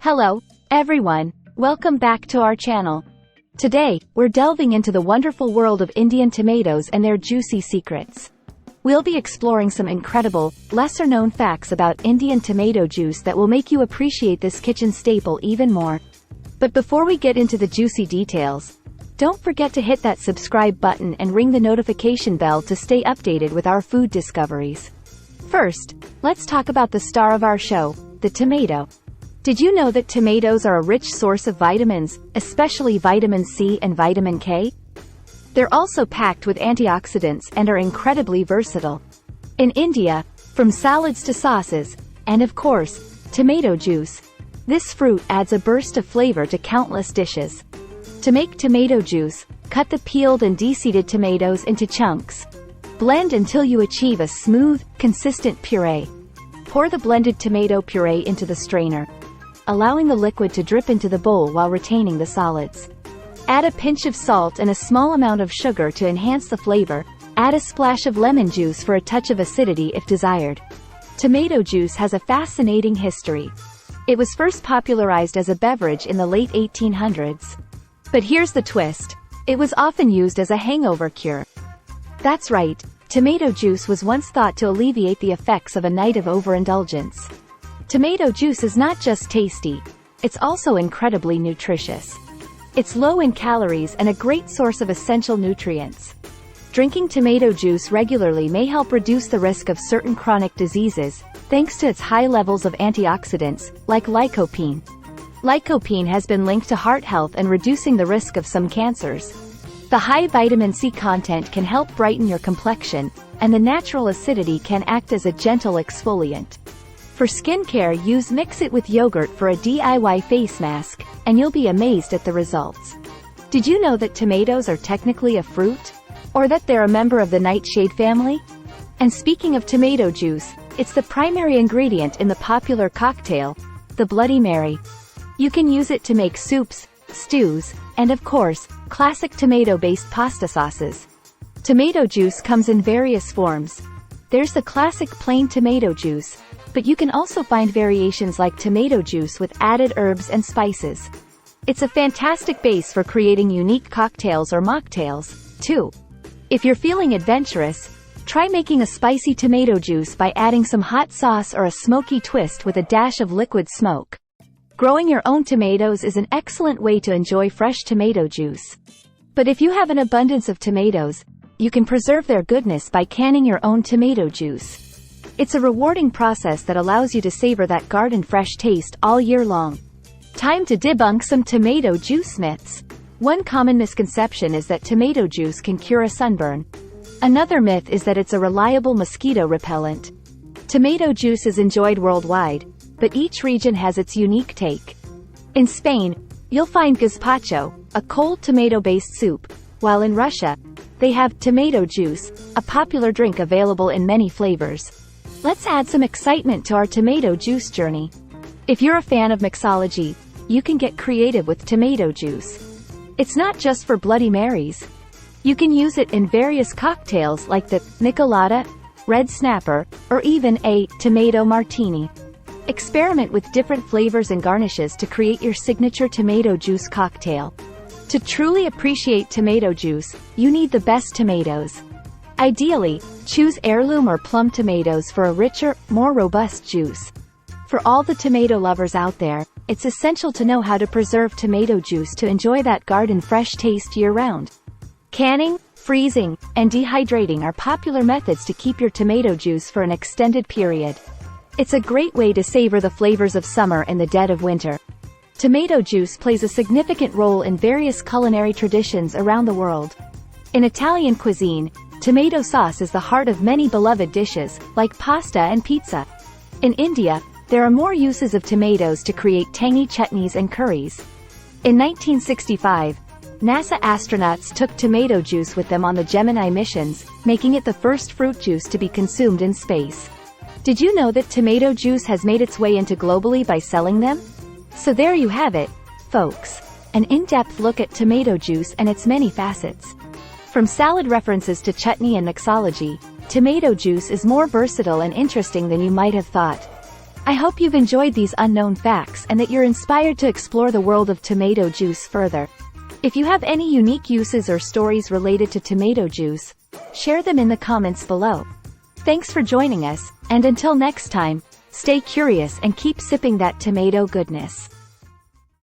Hello, everyone. Welcome back to our channel. Today, we're delving into the wonderful world of Indian tomatoes and their juicy secrets. We'll be exploring some incredible, lesser-known facts about Indian tomato juice that will make you appreciate this kitchen staple even more. But before we get into the juicy details, don't forget to hit that subscribe button and ring the notification bell to stay updated with our food discoveries. First, let's talk about the star of our show, the tomato. Did you know that tomatoes are a rich source of vitamins, especially vitamin C and vitamin K? They're also packed with antioxidants and are incredibly versatile. In India, from salads to sauces, and of course, tomato juice, this fruit adds a burst of flavor to countless dishes. To make tomato juice, cut the peeled and de-seeded tomatoes into chunks. Blend until you achieve a smooth, consistent puree. Pour the blended tomato puree into the strainer, allowing the liquid to drip into the bowl while retaining the solids. Add a pinch of salt and a small amount of sugar to enhance the flavor. Add a splash of lemon juice for a touch of acidity if desired. Tomato juice has a fascinating history. It was first popularized as a beverage in the late 1800s. But here's the twist. It was often used as a hangover cure. That's right, tomato juice was once thought to alleviate the effects of a night of overindulgence. Tomato juice is not just tasty, it's also incredibly nutritious. It's low in calories and a great source of essential nutrients. Drinking tomato juice regularly may help reduce the risk of certain chronic diseases, thanks to its high levels of antioxidants, like lycopene. Lycopene has been linked to heart health and reducing the risk of some cancers. The high vitamin C content can help brighten your complexion, and the natural acidity can act as a gentle exfoliant. For skincare, mix it with yogurt for a DIY face mask, and you'll be amazed at the results. Did you know that tomatoes are technically a fruit? Or that they're a member of the nightshade family? And speaking of tomato juice, it's the primary ingredient in the popular cocktail, the Bloody Mary. You can use it to make soups, stews, and of course, classic tomato-based pasta sauces. Tomato juice comes in various forms. There's the classic plain tomato juice, but you can also find variations like tomato juice with added herbs and spices. It's a fantastic base for creating unique cocktails or mocktails, too. If you're feeling adventurous, try making a spicy tomato juice by adding some hot sauce or a smoky twist with a dash of liquid smoke. Growing your own tomatoes is an excellent way to enjoy fresh tomato juice. But if you have an abundance of tomatoes, you can preserve their goodness by canning your own tomato juice. It's a rewarding process that allows you to savor that garden-fresh taste all year long. Time to debunk some tomato juice myths. One common misconception is that tomato juice can cure a sunburn. Another myth is that it's a reliable mosquito repellent. Tomato juice is enjoyed worldwide, but each region has its unique take. In Spain, you'll find gazpacho, a cold tomato-based soup, while in Russia, they have tomato juice, a popular drink available in many flavors. Let's add some excitement to our tomato juice journey. If you're a fan of mixology, you can get creative with tomato juice. It's not just for Bloody Marys. You can use it in various cocktails like the Michelada, Red Snapper, or even a tomato martini. Experiment with different flavors and garnishes to create your signature tomato juice cocktail. To truly appreciate tomato juice, you need the best tomatoes. Ideally, choose heirloom or plum tomatoes for a richer, more robust juice. For all the tomato lovers out there, it's essential to know how to preserve tomato juice to enjoy that garden-fresh taste year-round. Canning, freezing, and dehydrating are popular methods to keep your tomato juice for an extended period. It's a great way to savor the flavors of summer in the dead of winter. Tomato juice plays a significant role in various culinary traditions around the world. In Italian cuisine, tomato sauce is the heart of many beloved dishes, like pasta and pizza. In India, there are more uses of tomatoes to create tangy chutneys and curries. In 1965, NASA astronauts took tomato juice with them on the Gemini missions, making it the first fruit juice to be consumed in space. Did you know that tomato juice has made its way into globally by selling them? So there you have it, folks. An in-depth look at tomato juice and its many facets. From salad references to chutney and mixology, tomato juice is more versatile and interesting than you might have thought. I hope you've enjoyed these unknown facts and that you're inspired to explore the world of tomato juice further. If you have any unique uses or stories related to tomato juice, share them in the comments below. Thanks for joining us, and until next time, stay curious and keep sipping that tomato goodness.